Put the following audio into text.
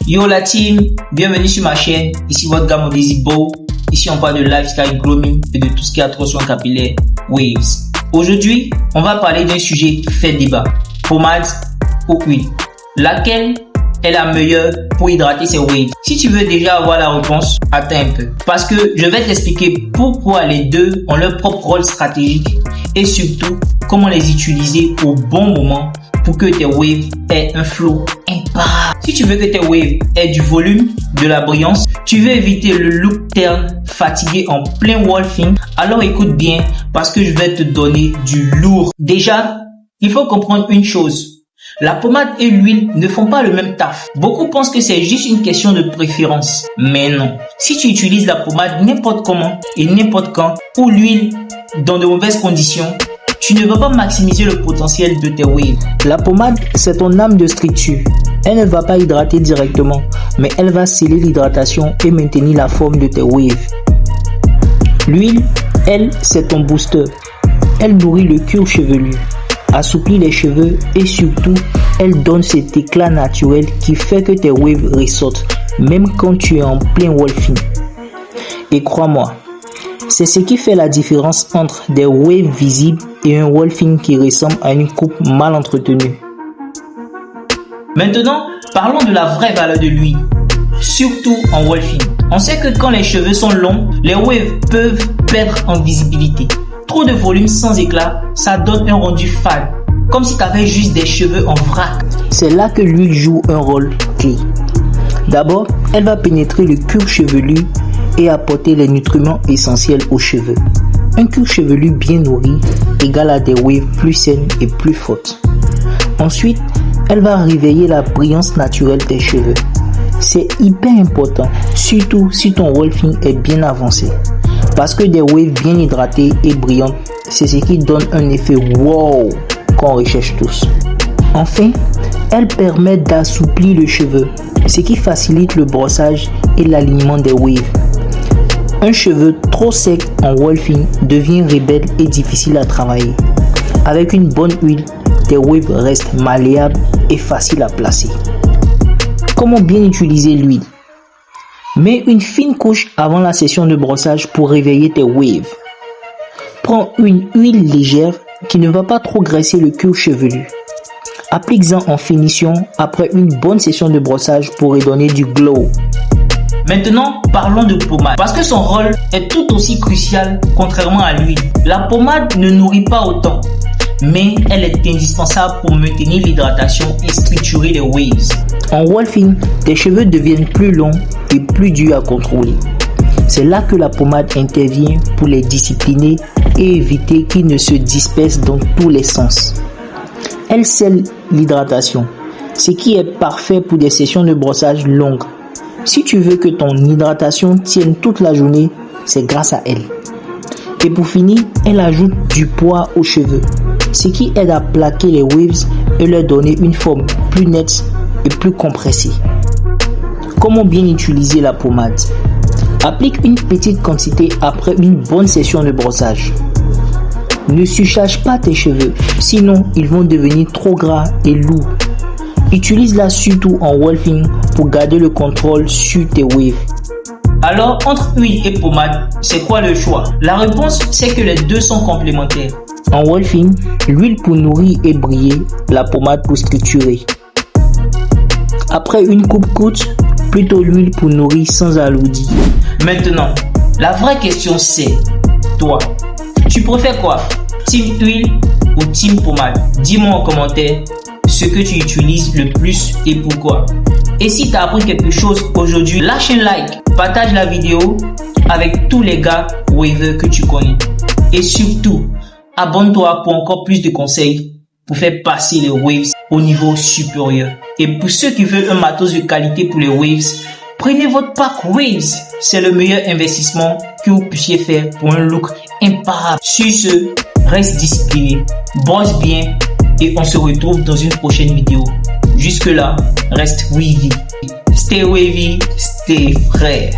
Yo la team, bienvenue sur ma chaîne, ici votre gars Modesi Beau. Ici on parle de lifestyle grooming et de tout ce qui a trop soin capillaire, waves. Aujourd'hui, on va parler d'un sujet qui fait débat, pommade ou huile. Laquelle est la meilleure pour hydrater ses waves? Si tu veux déjà avoir la réponse, attends un peu. Parce que je vais t'expliquer pourquoi les deux ont leur propre rôle stratégique et surtout comment les utiliser au bon moment pour que tes waves aient un flow imparable. Si tu veux que tes waves aient du volume, de la brillance, tu veux éviter le look terne, fatigué en plein wolfing, alors écoute bien parce que je vais te donner du lourd. Déjà, il faut comprendre une chose. La pommade et l'huile ne font pas le même taf. Beaucoup pensent que c'est juste une question de préférence. Mais non. Si tu utilises la pommade n'importe comment et n'importe quand, ou l'huile dans de mauvaises conditions, tu ne vas pas maximiser le potentiel de tes waves. La pommade, c'est ton âme de structure. Elle ne va pas hydrater directement, mais elle va sceller l'hydratation et maintenir la forme de tes waves. L'huile, elle, c'est ton booster. Elle nourrit le cuir chevelu, assouplit les cheveux et surtout, elle donne cet éclat naturel qui fait que tes waves ressortent, même quand tu es en plein wolfing. Et crois-moi, c'est ce qui fait la différence entre des waves visibles et un wolfing qui ressemble à une coupe mal entretenue. Maintenant, parlons de la vraie valeur de l'huile, surtout en wolfing. On sait que quand les cheveux sont longs, les waves peuvent perdre en visibilité. Trop de volume sans éclat, ça donne un rendu fade, comme si tu avais juste des cheveux en vrac. C'est là que l'huile joue un rôle clé. D'abord, elle va pénétrer le cuir chevelu et apporter les nutriments essentiels aux cheveux. Un cuir chevelu bien nourri égale à des waves plus saines et plus fortes. Ensuite, elle va réveiller la brillance naturelle des cheveux. C'est hyper important, surtout si ton wolfing est bien avancé. Parce que des waves bien hydratées et brillantes, c'est ce qui donne un effet wow qu'on recherche tous. Enfin, elle permet d'assouplir le cheveu, ce qui facilite le brossage et l'alignement des waves. Un cheveu trop sec en wolfing devient rebelle et difficile à travailler. Avec une bonne huile, tes waves restent malléables et faciles à placer. Comment bien utiliser l'huile? Mets une fine couche avant la session de brossage pour réveiller tes waves. Prends une huile légère qui ne va pas trop graisser le cuir chevelu. Applique-en en finition après une bonne session de brossage pour y donner du glow. Maintenant, parlons de pommade, parce que son rôle est tout aussi crucial contrairement à l'huile. La pommade ne nourrit pas autant, mais elle est indispensable pour maintenir l'hydratation et structurer les waves. En wolfing, tes cheveux deviennent plus longs et plus durs à contrôler. C'est là que la pommade intervient pour les discipliner et éviter qu'ils ne se dispersent dans tous les sens. Elle scelle l'hydratation, ce qui est parfait pour des sessions de brossage longues. Si tu veux que ton hydratation tienne toute la journée, c'est grâce à elle. Et pour finir, elle ajoute du poids aux cheveux, ce qui aide à plaquer les waves et leur donner une forme plus nette et plus compressée. Comment bien utiliser la pommade? Applique une petite quantité après une bonne session de brossage. Ne surcharge pas tes cheveux, sinon ils vont devenir trop gras et lourds. Utilise-la surtout en wolfing pour garder le contrôle sur tes waves. Alors, entre huile et pommade, c'est quoi le choix? La réponse, c'est que les deux sont complémentaires. En wolfing, l'huile pour nourrir et briller, la pommade pour structurer. Après une coupe courte, plutôt l'huile pour nourrir sans alourdir. Maintenant, la vraie question c'est, toi, tu préfères quoi? Team huile ou team pommade? Dis-moi en commentaire ce que tu utilises le plus et pourquoi. Et si tu as appris quelque chose aujourd'hui, lâche un like, partage la vidéo avec tous les gars wavers que tu connais. Et surtout, abonne-toi pour encore plus de conseils pour faire passer les waves au niveau supérieur. Et pour ceux qui veulent un matos de qualité pour les waves, prenez votre pack Waves. C'est le meilleur investissement que vous puissiez faire pour un look imparable. Sur ce, reste discipliné, brosse bien et on se retrouve dans une prochaine vidéo. Jusque là, reste wavy. Stay wavy, stay frère.